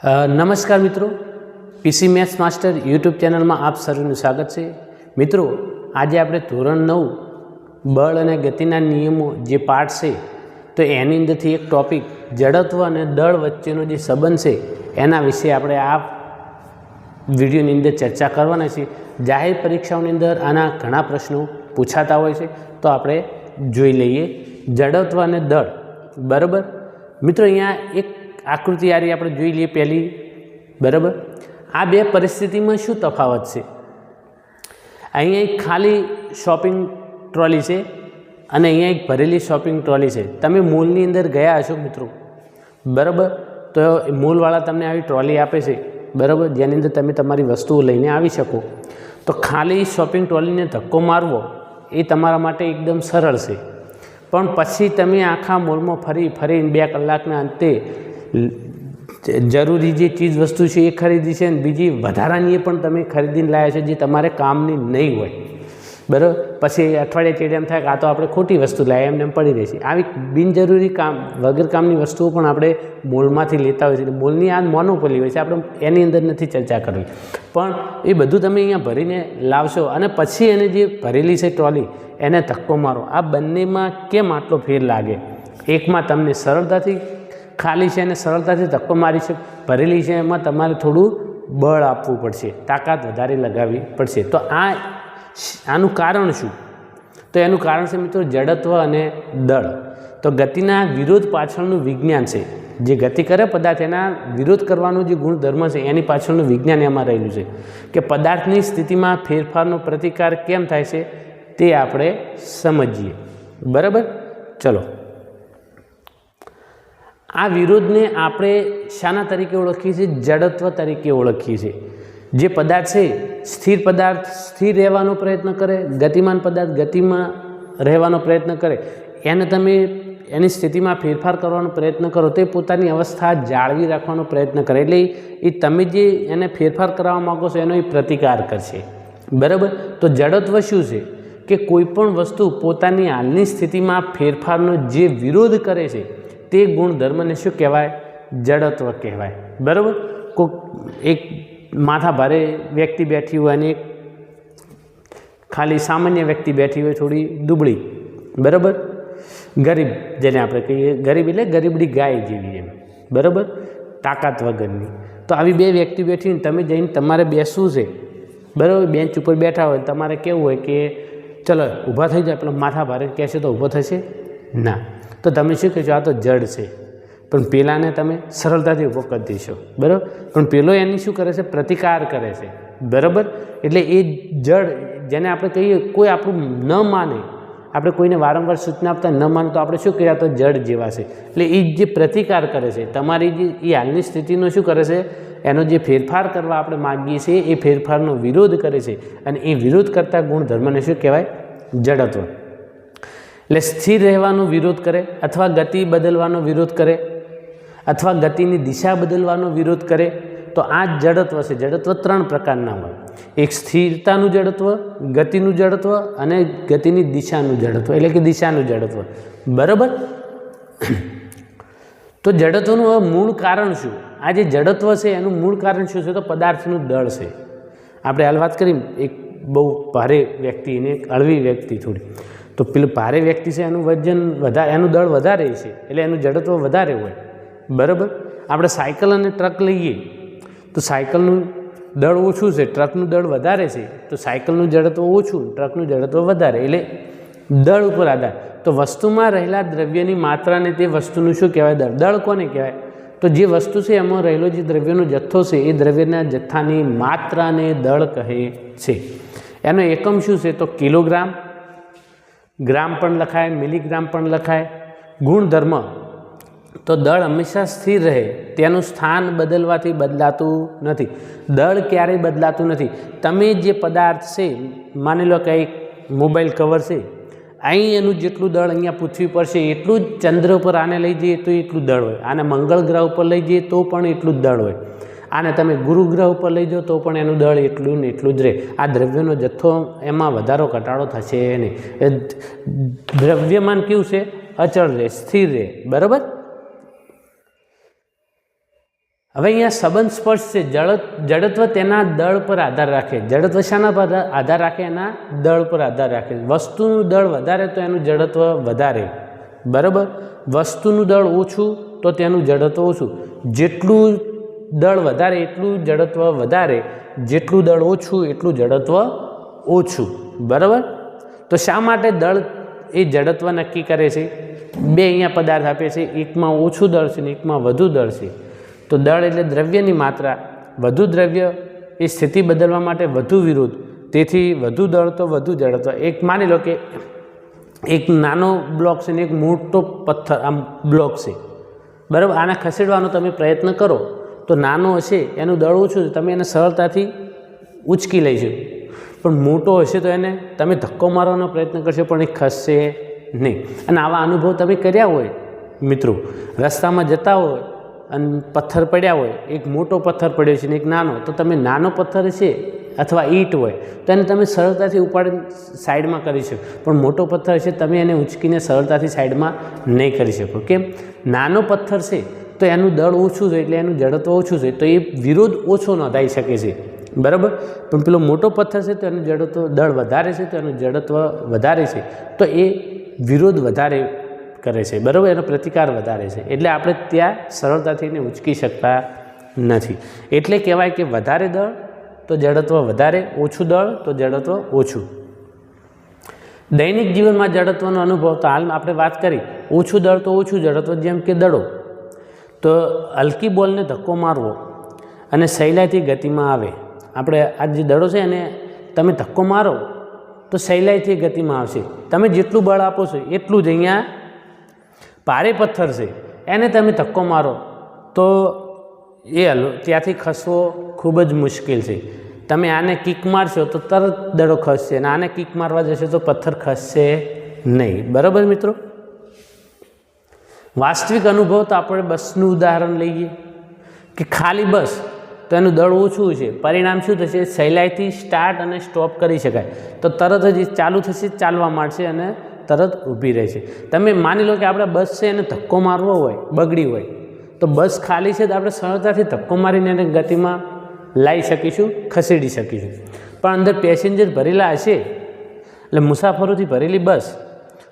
નમસ્કાર મિત્રો, પીસી maths master YouTube ચેનલમાં આપ સર્વનું સ્વાગત છે। મિત્રો, આજે આપણે ધોરણ 9 બળ અને ગતિના નિયમો જે પાઠ છે તો એની અંદરથી એક ટોપિક જડત્વ અને દળ વચ્ચેનો જે સંબંધ છે એના વિશે આપણે આ વિડીયોની અંદર ચર્ચા કરવાના છીએ। જાહેર પરીક્ષાઓની અંદર આના ઘણા પ્રશ્નો પૂછાતા હોય છે, તો આપણે જોઈ લઈએ જડત્વ અને દળ। બરાબર મિત્રો, અહીંયા એક આકૃતિ આરી આપણે જોઈ લઈએ પહેલી। બરાબર, આ બે પરિસ્થિતિમાં શું તફાવત છે? અહીંયા એક ખાલી શોપિંગ ટ્રોલી છે અને અહીંયા એક ભરેલી શોપિંગ ટ્રોલી છે। તમે મોલની અંદર ગયા હશો મિત્રો, બરાબર? તો મોલવાળા તમને આવી ટ્રોલી આપે છે, બરાબર, જેની અંદર તમે તમારી વસ્તુઓ લઈને આવી શકો। તો ખાલી શોપિંગ ટ્રોલીને ધક્કો મારવો એ તમારા માટે એકદમ સરળ છે, પણ પછી તમે આખા મોલમાં ફરીને 2 કલાકના અંતે જરૂરી જે ચીજ વસ્તુ છે એ ખરીદી છે, અને બીજી વધારાની પણ તમે ખરીદીને લાવ્યા છે જે તમારે કામની નહીં હોય, બરાબર? પછી અઠવાડિયે ચેડે એમ થાય કે આ તો આપણે ખોટી વસ્તુ લાવીએ, એમને એમ પડી રહેશે। આવી બિનજરૂરી વગર કામની વસ્તુઓ પણ આપણે મોલમાંથી લેતા હોય છે। મોલની આ મોનોપોલી હોય છે, આપણે એની અંદર નથી ચર્ચા કરવી, પણ એ બધું તમે અહીંયા ભરીને લાવશો અને પછી એને જે ભરેલી છે ટ્રોલી એને ધક્કો મારો। આ બંનેમાં કેમ આટલો ફેર લાગે? એકમાં તમને સરળતાથી ખાલી છે અને સરળતાથી ધક્કો મારી છે, ભરેલી છે એમાં તમારે થોડું બળ આપવું પડશે, તાકાત વધારે લગાવવી પડશે। તો આનું કારણ શું? તો એનું કારણ છે મિત્રો જડત્વ અને દળ। તો ગતિના વિરોધ પાછળનું વિજ્ઞાન છે, જે ગતિ કરે પદાર્થ એના વિરોધ કરવાનો જે ગુણધર્મ છે એની પાછળનું વિજ્ઞાન એમાં રહેલું છે કે પદાર્થની સ્થિતિમાં ફેરફારનો પ્રતિકાર કેમ થાય છે તે આપણે સમજીએ। બરાબર, ચલો। આ વિરોધને આપણે શાના તરીકે ઓળખીએ છીએ? જડત્વ તરીકે ઓળખીએ છીએ। જે પદાર્થ છે, સ્થિર પદાર્થ સ્થિર રહેવાનો પ્રયત્ન કરે, ગતિમાન પદાર્થ ગતિમાં રહેવાનો પ્રયત્ન કરે, એને તમે એની સ્થિતિમાં ફેરફાર કરવાનો પ્રયત્ન કરો તો એ પોતાની અવસ્થા જાળવી રાખવાનો પ્રયત્ન કરે, એટલે એ તમે જે એને ફેરફાર કરવા માગો છો એનો એ પ્રતિકાર કરશે। બરાબર, તો જડત્વ શું છે કે કોઈ પણ વસ્તુ પોતાની હાલની સ્થિતિમાં ફેરફારનો જે વિરોધ કરે છે તે ગુણધર્મને શું કહેવાય? જડત્વ કહેવાય। બરાબર, એક માથા ભારે વ્યક્તિ બેઠી હોય અને એક ખાલી સામાન્ય વ્યક્તિ બેઠી હોય, થોડી દુબળી, બરાબર, ગરીબ, જેને આપણે કહીએ ગરીબ એટલે ગરીબડી ગાય જેવી, એમ, બરાબર, તાકાત વગરની। તો આવી બે વ્યક્તિ બેઠી હોય, તમે જઈને તમારે બેસવું છે, બરાબર, બેન્ચ ઉપર બેઠા હોય, તમારે કેવું હોય કે ચલો ઊભા થઈ જાય, પેલો માથા ભારે કહેશે તો ઊભો થશે ના, તો તમે શું કહેશો? આ તો જડ છે, પણ પેલાને તમે સરળતાથી ઊભો કરી દઈશો, બરાબર, પણ પેલો એની શું કરે છે? પ્રતિકાર કરે છે, બરાબર। એટલે એ જડ, જેને આપણે કહીએ કોઈ આપણું ન માને, આપણે કોઈને વારંવાર સૂચના આપતા ન માને તો આપણે શું કહીએ? તો જડ જેવા છે। એટલે એ જે પ્રતિકાર કરે છે, તમારી જે એ હાલની સ્થિતિનો શું કરે છે? એનો જે ફેરફાર કરવા આપણે માગીએ છીએ એ ફેરફારનો વિરોધ કરે છે, અને એ વિરોધ કરતા ગુણધર્મને શું કહેવાય? જડત્વ। એટલે સ્થિર રહેવાનો વિરોધ કરે, અથવા ગતિ બદલવાનો વિરોધ કરે, અથવા ગતિની દિશા બદલવાનો વિરોધ કરે, તો આ જડત્વ છે। જડત્વ 3 પ્રકારના હોય, એક સ્થિરતાનું જડત્વ, ગતિનું જડત્વ અને ગતિની દિશાનું જડત્વ, એટલે કે દિશાનું જડત્વ, બરાબર। તો જડત્વનું મૂળ કારણ શું? આ જે જડત્વ છે એનું મૂળ કારણ શું છે? તો પદાર્થનું દળ છે। આપણે હાલ વાત કરી એક બહુ ભારે વ્યક્તિ અને એક હળવી વ્યક્તિ થોડી, તો પેલું ભારે વ્યક્તિ છે એનું વજન વધારે, એનું દળ વધારે છે, એટલે એનું જડત્વ વધારે હોય, બરાબર। આપણે સાયકલ અને ટ્રક લઈએ તો સાયકલનું દળ ઓછું છે, ટ્રકનું દળ વધારે છે, તો સાયકલનું જડત્વ ઓછું, ટ્રકનું જડત્વ વધારે, એટલે દળ ઉપર આધાર। તો વસ્તુમાં રહેલા દ્રવ્યની માત્રાને તે વસ્તુનું શું કહેવાય? દળ। દળ કોને કહેવાય? તો જે વસ્તુ છે એમાં રહેલો જે દ્રવ્યનો જથ્થો છે એ દ્રવ્યના જથ્થાની માત્રાને દળ કહે છે। એનો એકમ શું છે? તો કિલોગ્રામ, ગ્રામ પણ લખાય, મિલીગ્રામ પણ લખાય। ગુણધર્મ, તો દળ હંમેશા સ્થિર રહે, તેનું સ્થાન બદલવાથી બદલાતું નથી, દળ ક્યારેય બદલાતું નથી। તમે જે પદાર્થ છે, માની લો કે એક મોબાઈલ કવર છે, અહીં એનું જેટલું દળ અહીંયા પૃથ્વી પર છે એટલું જ ચંદ્ર ઉપર આને લઈ જઈએ તો એટલું દળ હોય, આને મંગળ ગ્રહ ઉપર લઈ જઈએ તો પણ એટલું જ દળ હોય, આને તમે ગુરુ ગ્રહ ઉપર લઈ જાઓ તો પણ એનું દળ એટલું ને એટલું જ રહે। આ દ્રવ્યનો જથ્થો એમાં વધારો ઘટાડો થશે નહીં। દ્રવ્યમાન કેવું છે? અચળ રહે, સ્થિર રહે, બરાબર। હવે અહીંયા સંબંધ સ્પર્શ છે. જડત્વ તેના દળ પર આધાર રાખે. જડત્વ શાના પર આધાર રાખે? એના દળ પર આધાર રાખે. વસ્તુનું દળ વધારે તો એનું જડત્વ વધારે, બરાબર. વસ્તુનું દળ ઓછું તો તેનું જડત્વ ઓછું. જેટલું દળ વધારે એટલું જડત્વ વધારે, જેટલું દળ ઓછું એટલું જડત્વ ઓછું, બરાબર. તો શા માટે દળ એ જડત્વ નક્કી કરે છે? બે અહીંયા પદાર્થ આપે છે, એકમાં ઓછું દળ છે ને એકમાં વધુ દળ છે. તો દળ એટલે દ્રવ્યની માત્રા, વધુ દ્રવ્ય એ સ્થિતિ બદલવા માટે વધુ વિરોધ, તેથી વધુ દળ તો વધુ જડત્વ. એક માની લો કે એક નાનો બ્લોક છે ને એક મોટો પથ્થર આમ બ્લોક છે, બરાબર. આને ખસેડવાનો તમે પ્રયત્ન કરો તો નાનો હશે એનું દળ ઓછું છે, તમે એને સરળતાથી ઉચકી લઈશો. પણ મોટો હશે તો એને તમે ધક્કો મારવાનો પ્રયત્ન કરશો પણ એ ખસશે નહીં. અને આવા અનુભવ તમે કર્યા હોય મિત્રો, રસ્તામાં જતા હોય અને પથ્થર પડ્યા હોય, એક મોટો પથ્થર પડ્યો છે ને એક નાનો, તો તમે નાનો પથ્થર છે અથવા ઈંટ હોય તો એને તમે સરળતાથી ઉપાડીને સાઈડમાં કરી શકો, પણ મોટો પથ્થર છે તમે એને ઉંચકીને સરળતાથી સાઈડમાં નહીં કરી શકો. કેમ? નાનો પથ્થર છે તો એનું દળ ઓછું છે એટલે એનું જડત્વ ઓછું છે, તો એ વિરોધ ઓછો નોંધાઈ શકે છે, બરાબર. પણ પેલો મોટો પથ્થર છે તો એનું જડત્વ દળ વધારે છે તો એનું જડત્વ વધારે છે, તો એ વિરોધ વધારે કરે છે, બરાબર. એનો પ્રતિકાર વધારે છે, એટલે આપણે ત્યાં સરળતાથી એને ઉંચકી શકતા નથી. એટલે કહેવાય કે વધારે દળ તો જડત્વ વધારે, ઓછું દળ તો જડત્વ ઓછું. દૈનિક જીવનમાં જડત્વનો અનુભવ તો હાલ આપણે વાત કરી, ઓછું દળ તો ઓછું જડત્વ. જેમ કે દડો, તો હલકી બોલને ધક્કો મારવો અને સહેલાઈથી ગતિમાં આવે. આપણે આ જે દડો છે એને તમે ધક્કો મારો તો સહેલાઈથી ગતિમાં આવશે. તમે જેટલું બળ આપો છો એટલું જ. અહીંયા ભારે પથ્થર છે એને તમે ધક્કો મારો તો એ ત્યાંથી ખસવો ખૂબ જ મુશ્કેલ છે. તમે આને કિક મારશો તો તરત દડો ખસશે, અને આને કિક મારવા જશો તો પથ્થર ખસશે નહીં, બરાબર મિત્રો. વાસ્તવિક અનુભવ તો આપણે બસનું ઉદાહરણ લઈએ કે ખાલી બસ તો એનું દળ ઓછું છે, પરિણામ શું થશે? સહેલાઈથી સ્ટાર્ટ અને સ્ટોપ કરી શકાય. તો તરત જ ચાલુ થશે, ચાલવા માંડશે અને તરત ઊભી રહેશે. તમે માની લો કે આપણે બસ છે એને ધક્કો મારવો હોય, બગડી હોય, તો બસ ખાલી છે તો આપણે સરળતાથી ધક્કો મારીને એને ગતિમાં લાવી શકીશું, ખસેડી શકીશું. પણ અંદર પેસેન્જર ભરેલા હશે એટલે મુસાફરોથી ભરેલી બસ,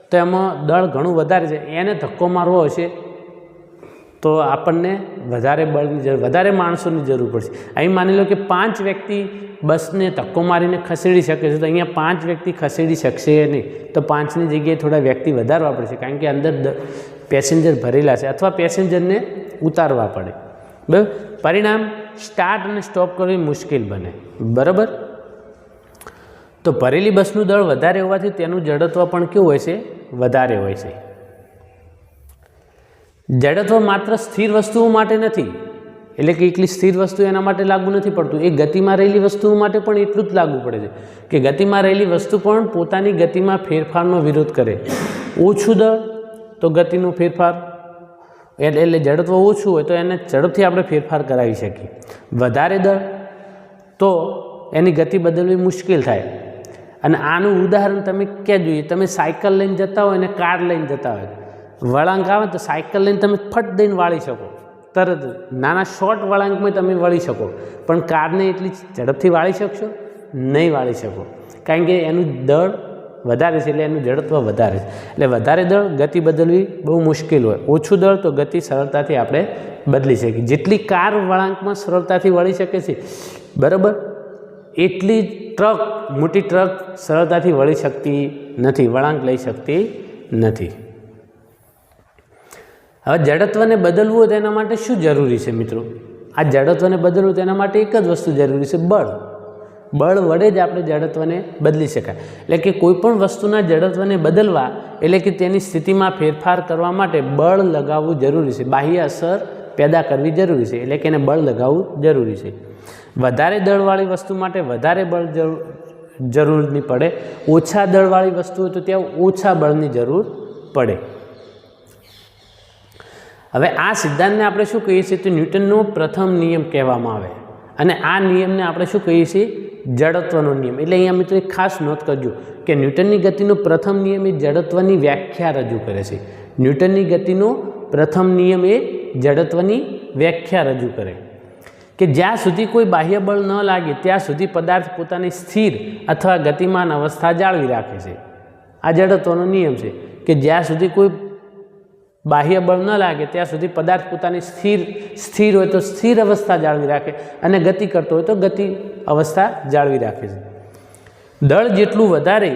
તો એમાં દળ ઘણું વધારે છે, એને ધક્કો મારવો હશે તો આપણને વધારે બળની જરૂર, વધારે માણસોની જરૂર પડશે. અહીં માની લો કે 5 વ્યક્તિ બસને ધક્કો મારીને ખસેડી શકે છે, તો અહીંયા 5 વ્યક્તિ ખસેડી શકશે નહીં, તો 5ની જગ્યાએ થોડા વ્યક્તિ વધારવા પડશે, કારણ કે અંદર પેસેન્જર ભરેલા છે, અથવા પેસેન્જરને ઉતારવા પડે, બરાબર. પરિણામ સ્ટાર્ટ અને સ્ટોપ કરવી મુશ્કેલ બને, બરાબર. તો ભરેલી બસનું દળ વધારે હોવાથી તેનું જડત્વ પણ કેવું હોય છે? વધારે હોય છે. જડત્વ માત્ર સ્થિર વસ્તુઓ માટે નથી, એટલે કે એકલી સ્થિર વસ્તુ એના માટે લાગુ નથી પડતું, એ ગતિમાં રહેલી વસ્તુઓ માટે પણ એટલું જ લાગુ પડે છે કે ગતિમાં રહેલી વસ્તુ પણ પોતાની ગતિમાં ફેરફારનો વિરોધ કરે. ઓછું દળ તો ગતિનો ફેરફાર, એટલે જડત્વ ઓછું હોય તો એને ઝડપથી આપણે ફેરફાર કરાવી શકીએ. વધારે દળ તો એની ગતિ બદલવી મુશ્કેલ થાય. અને આનું ઉદાહરણ તમે ક્યાં જોઈએ? તમે સાયકલ લઈને જતા હોય અને કાર લઈને જતા હોય, વળાંક આવે તો સાયકલ લઈને તમે ફટ દઈને વાળી શકો, તરત નાના શોર્ટ વળાંકમાં તમે વળી શકો, પણ કારને એટલી ઝડપથી વાળી શકશો? નહીં વાળી શકો, કારણ કે એનું દળ વધારે છે એટલે એનું જડત્વ વધારે છે. એટલે વધારે દળ ગતિ બદલવી બહુ મુશ્કેલ હોય, ઓછું દળ તો ગતિ સરળતાથી આપણે બદલી શકીએ. જેટલી કાર વળાંકમાં સરળતાથી વળી શકે છે, બરાબર, એટલી ટ્રક, મોટી ટ્રક સરળતાથી વળી શકતી નથી, વળાંક લઈ શકતી નથી. હવે જડત્વને બદલવું હોય તેના માટે શું જરૂરી છે મિત્રો? આ જડત્વને બદલવું તેના માટે એક જ વસ્તુ જરૂરી છે, બળ. બળ વડે જ આપણે જડત્વને બદલી શકાય. એટલે કે કોઈપણ વસ્તુના જડત્વને બદલવા એટલે કે તેની સ્થિતિમાં ફેરફાર કરવા માટે બળ લગાવવું જરૂરી છે, બાહ્ય અસર પેદા કરવી જરૂરી છે, એટલે કે એને બળ લગાવવું જરૂરી છે. વધારે દળવાળી વસ્તુ માટે વધારે બળ જરૂર નહીં પડે, ઓછા દળવાળી વસ્તુ હોય તો ત્યાં ઓછા બળની જરૂર પડે. હવે આ સિદ્ધાંતને આપણે શું કહીએ છીએ? તો ન્યૂટનનો પ્રથમ નિયમ કહેવામાં આવે, અને આ નિયમને આપણે શું કહીએ છીએ? જડત્વનો નિયમ. એટલે અહીંયા મિત્રો એક ખાસ નોંધ કરજો કે ન્યૂટનની ગતિનો પ્રથમ નિયમ એ જડત્વની વ્યાખ્યા રજૂ કરે છે. ન્યૂટનની ગતિનો પ્રથમ નિયમ એ જડત્વની વ્યાખ્યા રજૂ કરે. કે જ્યાં સુધી કોઈ બાહ્ય બળ ન લાગે ત્યાં સુધી પદાર્થ પોતાની સ્થિર અથવા ગતિમાન અવસ્થા જાળવી રાખે છે. આ જડત્વનો નિયમ છે કે જ્યાં સુધી કોઈ બાહ્ય બળ ન લાગે ત્યાં સુધી પદાર્થ પોતાની સ્થિર હોય તો સ્થિર અવસ્થા જાળવી રાખે અને ગતિ કરતો હોય તો ગતિ અવસ્થા જાળવી રાખે છે. દળ જેટલું વધારે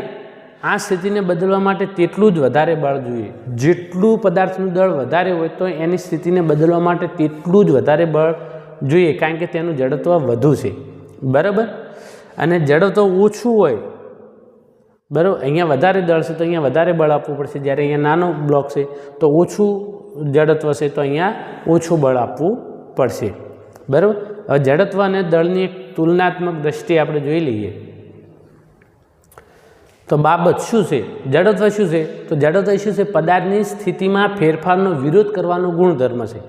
આ સ્થિતિને બદલવા માટે તેટલું જ વધારે બળ જોઈએ. જેટલું પદાર્થનું દળ વધારે હોય તો એની સ્થિતિને બદલવા માટે તેટલું જ વધારે બળ જોઈએ, કારણ કે તેનું જડત્વ વધુ છે. બરાબર. અને જડત્વ ઓછું હોય, બરાબર, અહીંયા વધારે દળ છે તો અહીંયા વધારે બળ આપવું પડશે, જ્યારે અહીંયા નાનો બ્લોક છે તો ઓછું જડત્વ છે તો અહીંયા ઓછું બળ આપવું પડશે. બરાબર. હવે જડત્વ અને દળની એક તુલનાત્મક દ્રષ્ટિએ આપણે જોઈ લઈએ તો બાબત શું છે? જડત્વ શું છે? તો જડત્વ શું છે? પદાર્થની સ્થિતિમાં ફેરફારનો વિરોધ કરવાનો ગુણધર્મ છે.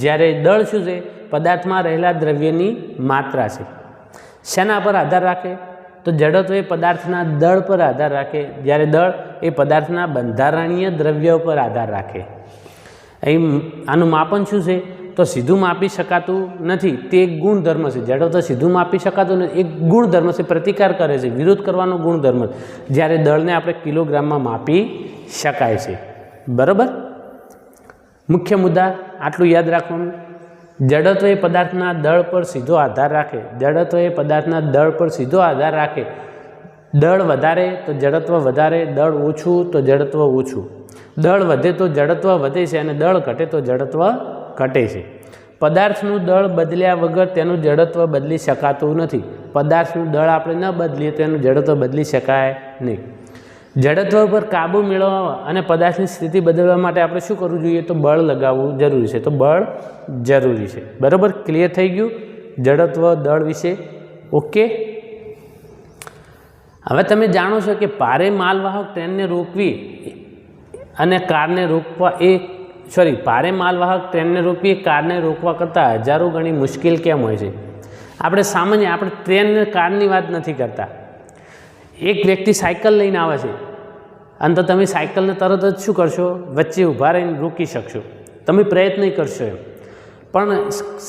જ્યારે દળ શું છે? પદાર્થમાં રહેલા દ્રવ્યની માત્રા છે. શેના પર આધાર રાખે? તો જડત્વ એ પદાર્થના દળ પર આધાર રાખે, જ્યારે દળ એ પદાર્થના બંધારણીય દ્રવ્ય પર આધાર રાખે. અહીં આનું માપન શું છે? તો સીધું માપી શકાતું નથી, તે એક ગુણધર્મ છે. જડત્વ સીધું માપી શકાતું નથી, એક ગુણધર્મ છે, પ્રતિકાર કરે છે, વિરોધ કરવાનો ગુણધર્મ, જ્યારે દળને આપણે કિલોગ્રામમાં માપી શકાય છે. બરાબર. મુખ્ય મુદ્દા આટલું યાદ રાખવાનું. જડત્વ એ પદાર્થના દળ પર સીધો આધાર રાખે. જડત્વ એ પદાર્થના દળ પર સીધો આધાર રાખે. દળ વધારે તો જડત્વ વધારે, દળ ઓછું તો જડત્વ ઓછું. દળ વધે તો જડત્વ વધે છે અને દળ ઘટે તો જડત્વ ઘટે છે. પદાર્થનું દળ બદલ્યા વગર તેનું જડત્વ બદલી શકાતું નથી. પદાર્થનું દળ આપણે ન બદલીએ તો એનું જડત્વ બદલી શકાય નહીં. જડત્વ પર કાબૂ મેળવવા અને પદાર્થની સ્થિતિ બદલવા માટે આપણે શું કરવું જોઈએ? તો બળ લગાવવું જરૂરી છે. તો બળ જરૂરી છે. બરાબર. ક્લિયર થઈ ગયું જડત્વ દળ વિશે? ઓકે. હવે તમે જાણો છો કે ભારે માલવાહક ટ્રેનને રોકવી અને કારને રોકવા ભારે માલવાહક ટ્રેનને રોકવી કારને રોકવા કરતાં હજારો ગણી મુશ્કેલ કેમ હોય છે? આપણે ટ્રેન કારની વાત નથી કરતા. એક વ્યક્તિ સાયકલ લઈને આવે છે અને તો તમે સાયકલને તરત જ શું કરશો? વચ્ચે ઊભા રહીને રોકી શકશો, તમે પ્રયત્ન કરશો એમ. પણ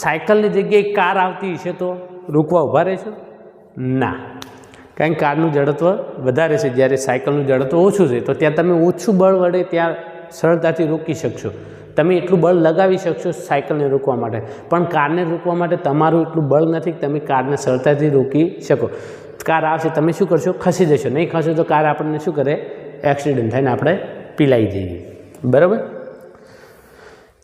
સાયકલની જગ્યાએ કાર આવતી છે તો રોકવા ઊભા રહેશો? ના, કારણ કે કારનું જડત્વ વધારે છે, જ્યારે સાયકલનું જડત્વ ઓછું છે. તો ત્યાં તમે ઓછું બળ વડે ત્યાં સરળતાથી રોકી શકશો. તમે એટલું બળ લગાવી શકશો સાયકલને રોકવા માટે, પણ કારને રોકવા માટે તમારું એટલું બળ નથી કે તમે કારને સરળતાથી રોકી શકો. કાર આવશે, તમે શું કરશો? ખસી જશો. નહીં ખસો તો કાર આપણને શું કરે? એક્સિડન્ટ થઈને આપણે પીલાઈ જઈએ. બરાબર.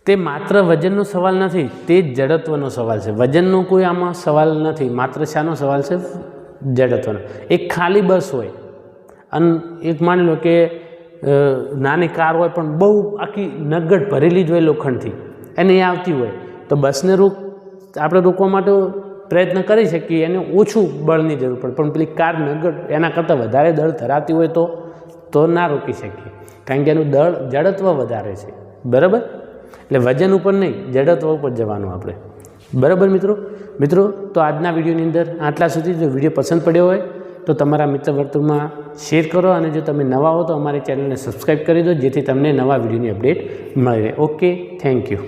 તે માત્ર વજનનો સવાલ નથી, તે જ જડત્વનો સવાલ છે. વજનનો કોઈ આમાં સવાલ નથી, માત્ર શાનો સવાલ છે? જડત્વનો. એક ખાલી બસ હોય અને એક માની લો કે નાની કાર હોય પણ બહુ આખી નગડ ભરેલી જ હોય લોખંડથી, એને આવતી હોય તો બસને આપણે રોકવા માટે પ્રયત્ન કરી શકીએ, એને ઓછું બળની જરૂર પડે. પણ પેલી કાર નગડ એના કરતાં વધારે દળ ધરાવતી હોય તો ના રોકી શકીએ, કારણ કે એનું જડત્વ વધારે છે. બરાબર. એટલે વજન ઉપર નહીં, જડત્વ ઉપર જવાનું આપણે. બરાબર મિત્રો, તો આજના વિડીયોની અંદર આટલા સુધી. જો વિડીયો પસંદ પડ્યો હોય તો તમારા મિત્ર વર્તુળમાં શેર કરો, અને જો તમે નવા હો તો અમારી ચેનલને સબસ્ક્રાઈબ કરી દો, જેથી તમને નવા વિડીયોની અપડેટ મળી રહે. Okay, thank you.